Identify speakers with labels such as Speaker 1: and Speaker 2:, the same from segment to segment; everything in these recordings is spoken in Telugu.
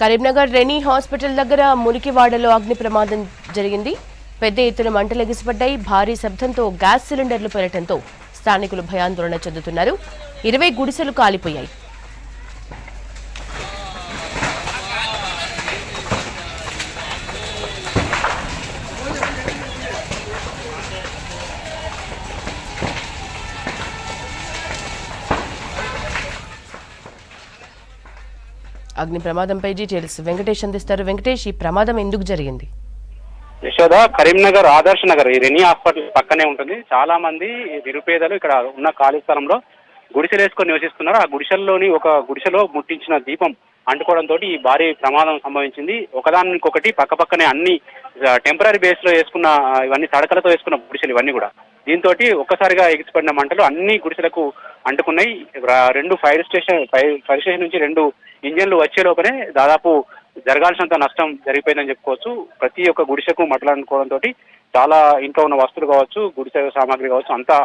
Speaker 1: కరీంనగర్ రెనీ హాస్పిటల్ దగ్గర మురికివాడలో అగ్ని ప్రమాదం జరిగింది. పెద్ద ఎత్తున మంటలు ఎగిసిపడ్డాయి. భారీ శబ్దంతో గ్యాస్ సిలిండర్లు పేలటంతో స్థానికులు భయాందోళన చెందుతున్నారు. 20 గుడిసెలు కాలిపోయాయి. అగ్ని ప్రమాదంపై డీటెయిల్స్ వెంకటేష్ అందిస్తారు. వెంకటేష్, ఈ ప్రమాదం ఎందుకు జరిగింది?
Speaker 2: యశోద, కరీంనగర్ ఆదర్శ్ నగర్ ఈ రెనీ హాస్పిటల్ పక్కనే ఉంటుంది. చాలా మంది నిరుపేదలు ఇక్కడ ఉన్న ఖాళీ స్థలంలో గుడిసెలు వేసుకొని నివసిస్తున్నారు. ఆ గుడిసెల్లోని ఒక గుడిసెలో ముట్టించిన దీపం అంటుకోవడంతో ఈ భారీ ప్రమాదం సంభవించింది. ఒకదానికొకటి పక్కపక్కనే అన్ని టెంపరీ బేస్ లో వేసుకున్న ఇవన్నీ తడకలతో వేసుకున్న గుడిసెలు ఇవన్నీ కూడా. దీంతో ఒక్కసారిగా ఎగిసిపడిన మంటలు అన్ని గుడిసెలకు అంటుకున్నాయి. 2 ఫైర్ స్టేషన్ నుంచి 2 ఇంజన్లు వచ్చే లోపనే దాదాపు జరగాల్సినంత నష్టం జరిగిపోయిందని చెప్పుకోవచ్చు. ప్రతి ఒక్క గుడిసెకు మంటలు అనుకోవడంతో చాలా ఇంట్లో ఉన్న వస్తువులు కావచ్చు, గుడిసె సామాగ్రి కావచ్చు, అంతా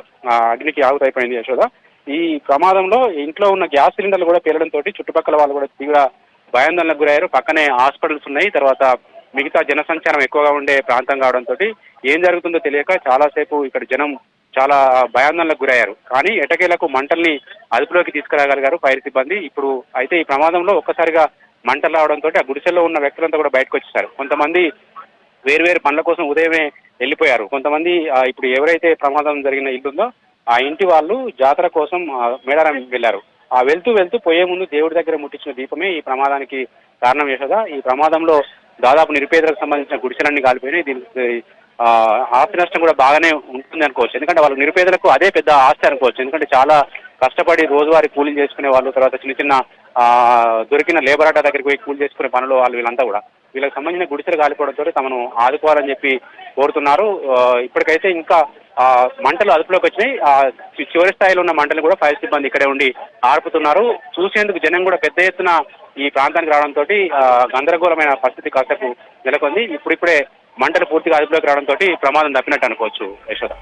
Speaker 2: అగ్నికి ఆగుతైపోయింది. యశోద, ఈ ప్రమాదంలో ఇంట్లో ఉన్న గ్యాస్ సిలిండర్లు కూడా పేలడంతో చుట్టుపక్కల వాళ్ళు కూడా తీవ్ర భయాందోళనకు గురయ్యారు. పక్కనే హాస్పిటల్స్ ఉన్నాయి. తర్వాత మిగతా జనసంచారం ఎక్కువగా ఉండే ప్రాంతం కావడంతో ఏం జరుగుతుందో తెలియక చాలాసేపు ఇక్కడ జనం చాలా భయాందోళనకు గురయ్యారు. కానీ ఎటకేలకు మంటల్ని అదుపులోకి తీసుకురాగలిగారు ఫైర్ సిబ్బంది. ఇప్పుడు అయితే ఈ ప్రమాదంలో ఒక్కసారిగా మంటలు రావడంతో ఆ గుడిసెల్లో ఉన్న వ్యక్తులంతా కూడా బయటకు వచ్చేసారు. కొంతమంది వేరు పనుల కోసం ఉదయమే వెళ్ళిపోయారు. కొంతమంది ఇప్పుడు ఎవరైతే ప్రమాదం జరిగిన ఇల్లు ఉందో ఆ ఇంటి వాళ్ళు జాతర కోసం మేడారం వెళ్ళారు. వెళ్తూ పోయే ముందు దేవుడి దగ్గర ముట్టించిన దీపమే ఈ ప్రమాదానికి కారణం. యశోద, ఈ ప్రమాదంలో దాదాపు నిరుపేదలకు సంబంధించిన గుడిసెలన్నీ కాలిపోయినాయి. దీనికి ఆస్తి నష్టం కూడా బాగానే ఉంటుంది అనుకోవచ్చు. ఎందుకంటే వాళ్ళు నిరుపేదలకు అదే పెద్ద ఆస్తి అనుకోవచ్చు. ఎందుకంటే చాలా కష్టపడి రోజువారీ కూలీలు చేసుకునే వాళ్ళు, తర్వాత చిన్న దొరికిన లేబర్ ఆటో దగ్గరికి పోయి కూలి చేసుకునే పనులు వాళ్ళు వీళ్ళంతా కూడా వీళ్ళకి సంబంధించిన గుడిసెలు కాలిపోవడంతో తమను ఆదుకోవాలని చెప్పి కోరుతున్నారు. ఇప్పటికైతే ఇంకా మంటలు అదుపులోకి వచ్చినాయి. చివరి స్థాయిలో ఉన్న మంటలు కూడా ఫైర్ సిబ్బంది ఇక్కడే ఉండి ఆర్పుతున్నారు. చూసేందుకు జనం కూడా పెద్ద ఎత్తున ఈ ప్రాంతానికి రావడంతో గందరగోళమైన పరిస్థితి కాసేపు నెలకొంది. ఇప్పుడిప్పుడే మంటలు పూర్తిగా అదుపులోకి రావడంతో ప్రమాదం తప్పినట్టు అనుకోవచ్చు. యశోద.